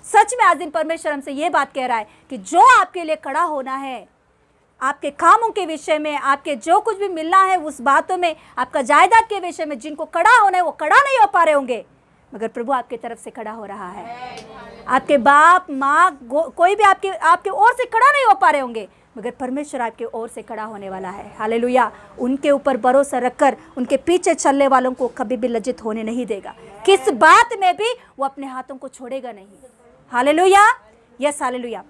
सच में आज दिन परमेश्वर हमसे ये बात कह रहा है कि जो आपके लिए खड़ा होना है, आपके कामों के विषय में, आपके जो कुछ भी मिलना है उस बातों में, आपका जायदाद के विषय में, जिनको खड़ा होना है वो खड़ा नहीं हो पा रहे होंगे, मगर प्रभु आपकी तरफ से खड़ा हो रहा है। आपके बाप माँ कोई भी आपके ओर से खड़ा नहीं हो पा रहे होंगे, मगर परमेश्वर आपके ओर से खड़ा होने वाला है। हालेलुया। उनके ऊपर भरोसा रखकर उनके पीछे चलने वालों को कभी भी लज्जित होने नहीं देगा। किस बात में भी वो अपने हाथों को छोड़ेगा नहीं। हालेलुया। Yes hallelujah.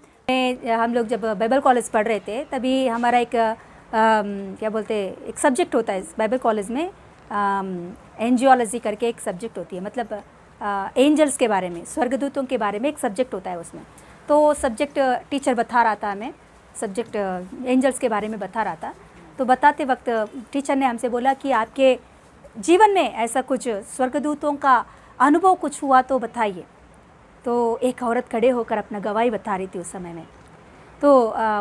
हम लोग जब बाइबल कॉलेज पढ़ रहे थे तभी हमारा एक क्या बोलते एक सब्जेक्ट होता है इस बाइबल कॉलेज में, एंजियोलॉजी करके एक सब्जेक्ट होती है, मतलब एंजल्स के बारे में, स्वर्गदूतों के बारे में एक सब्जेक्ट होता है उसमें। तो सब्जेक्ट टीचर बता रहा था हमें, सब्जेक्ट एंजल्स के बारे में बता रहा था। तो बताते वक्त टीचर ने हमसे बोला कि आपके जीवन में ऐसा कुछ स्वर्गदूतों का अनुभव कुछ हुआ तो बताइए। तो एक औरत खड़े होकर अपना गवाही बता रही थी उस समय में। तो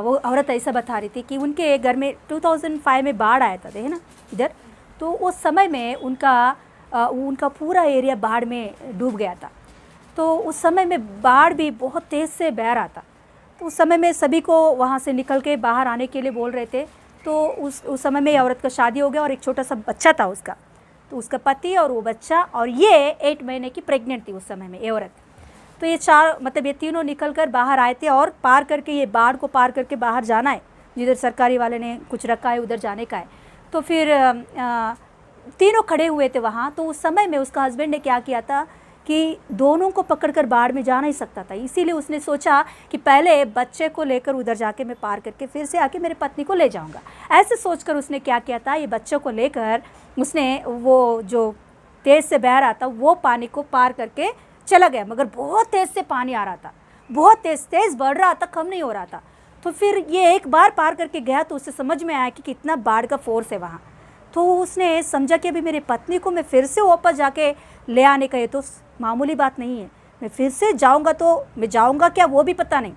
वो औरत ऐसा बता रही थी कि उनके घर में 2005 में बाढ़ आया था, है ना इधर। तो उस समय में उनका पूरा एरिया बाढ़ में डूब गया था। तो उस समय में बाढ़ भी बहुत तेज़ से बह रहा था। तो उस समय में सभी को वहाँ से निकल के बाहर आने के लिए बोल रहे थे। तो उस समय में औरत का शादी हो गया और एक छोटा सा बच्चा था उसका। तो उसका पति और वो बच्चा और ये 8 महीने की प्रेग्नेंट थी उस समय में ये औरत। तो ये तीनों निकल कर बाहर आए थे और पार करके ये बाढ़ को पार करके बाहर जाना है, जिधर सरकारी वाले ने कुछ रखा है उधर जाने का है। तो फिर तीनों खड़े हुए थे वहाँ। तो उस समय में उसका हस्बैंड ने क्या किया था कि दोनों को पकड़कर बाढ़ में जा नहीं सकता था, इसीलिए उसने सोचा कि पहले बच्चे को लेकर उधर जाके मैं पार करके फिर से आके मेरे पत्नी को ले जाऊंगा। ऐसे सोचकर उसने क्या किया था, ये बच्चों को लेकर उसने वो जो तेज़ से बह रहा था वो पानी को पार करके चला गया। मगर बहुत तेज़ से पानी आ रहा था, बहुत तेज़ बढ़ रहा था, कम नहीं हो रहा था। तो फिर ये एक बार पार करके गया तो उसे समझ में आया कि कितना बाढ़ का फोर्स है वहाँ। तो उसने समझा कि अभी मेरी पत्नी को मैं फिर से वापस जाके ले आने का ये तो मामूली बात नहीं है। मैं फिर से जाऊंगा तो मैं जाऊंगा क्या वो भी पता नहीं,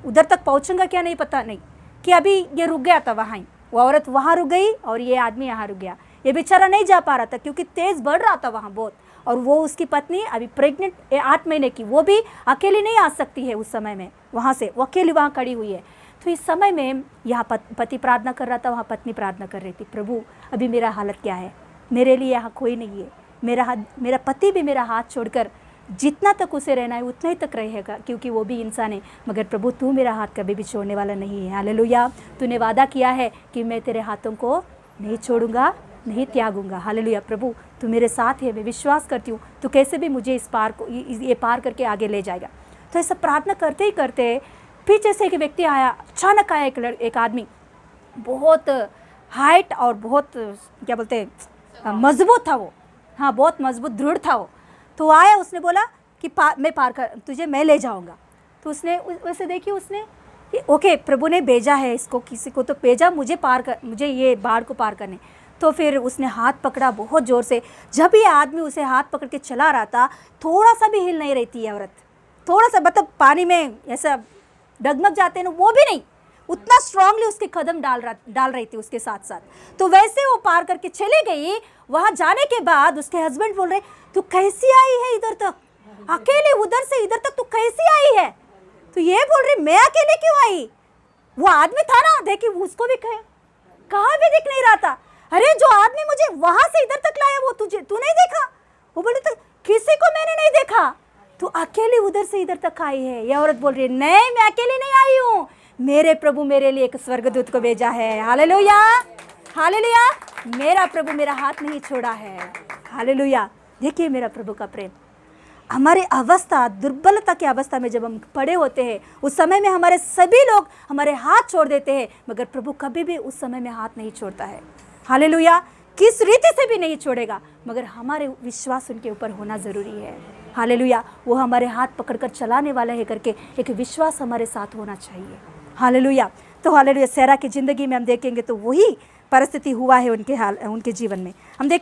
उधर तक पहुंचूंगा क्या नहीं पता नहीं, कि अभी ये रुक गया था वहाँ ही, वो औरत वहाँ रुक गई और ये आदमी यहाँ रुक गया। ये बेचारा नहीं जा पा रहा था क्योंकि तेज़ बढ़ रहा था वहाँ बहुत। और वो उसकी पत्नी अभी प्रेग्नेंट 8 महीने की, वो भी अकेली नहीं आ सकती है उस समय में वहाँ से, वो अकेली वहाँ खड़ी हुई है। तो इस समय में यहाँ पति प्रार्थना कर रहा था, वहाँ पत्नी प्रार्थना कर रही थी, प्रभु अभी मेरा हालत क्या है, मेरे लिए यहाँ कोई नहीं है, मेरा पति भी मेरा हाथ छोड़कर जितना तक उसे रहना है उतना ही तक रहेगा क्योंकि वो भी इंसान है, मगर प्रभु तू मेरा हाथ कभी भी छोड़ने वाला नहीं है। हालेलुया। तूने वादा किया है कि मैं तेरे हाथों को नहीं छोड़ूंगा, नहीं त्यागूंगा। हालेलुया। प्रभु तू मेरे साथ है, मैं विश्वास करती हूँ तू कैसे भी मुझे इस पार को ये पार करके आगे ले जाएगा। तो ऐसा प्रार्थना करते ही करते पीछे से एक व्यक्ति आया, अचानक आया एक आदमी, बहुत हाइट और बहुत क्या बोलते हैं मजबूत था वो, हाँ बहुत मजबूत दृढ़ था वो। तो आया, उसने बोला कि मैं पार कर तुझे मैं ले जाऊंगा। तो उसने वैसे देखिए उसने ओके प्रभु ने भेजा है इसको, किसी को तो भेजा मुझे ये बाढ़ को पार करने। तो फिर उसने हाथ पकड़ा बहुत ज़ोर से। जब ये आदमी उसे हाथ पकड़ के चला रहा था थोड़ा सा भी हिल नहीं रही थी औरत, थोड़ा सा मतलब पानी में ऐसा डगमग जाते हैं ना वो भी नहीं, उतना स्ट्रांगली उसके कदम डाल रही थी उसके साथ साथ। तो वैसे वो पार करके चली गई। वहाँ जाने के बाद उसके हस्बैंड बोल रहे तू कैसी आई है इधर तक, अकेले उधर से इधर तक तू कैसी आई है। तो ये बोल रही मैं अकेले क्यों आई, वो आदमी था ना, देखिए उसको भी कहाँ भी दिख नहीं रहा था। अरे जो आदमी मुझे वहां से इधर तक लाया वो तू नहीं देखा। वो बोले तो किसी को मैंने नहीं देखा, तू अकेली उधर से इधर तक आई है। ये औरत बोल रही है नहीं मैं अकेली नहीं आई हूँ, मेरे प्रभु मेरे लिए एक स्वर्गदूत को भेजा है। Hallelujah hallelujah. मेरा प्रभु मेरा हाथ नहीं छोड़ा है। हालेलुया। देखिए मेरा प्रभु का प्रेम। हमारे अवस्था, दुर्बलता की अवस्था में जब हम पड़े होते हैं उस समय में हमारे सभी लोग हमारे हाथ छोड़ देते हैं, मगर प्रभु कभी भी उस समय में हाथ नहीं छोड़ता है। हालेलुया। किस रीति से भी नहीं छोड़ेगा, मगर हमारे विश्वास उनके ऊपर होना ज़रूरी है। हालेलुया। वो हमारे हाथ पकड़कर चलाने वाला है करके एक विश्वास हमारे साथ होना चाहिए। हालेलुया। तो हालेलुया। सेरा की ज़िंदगी में हम देखेंगे तो वही परिस्थिति हुआ है उनके जीवन में। हम देखें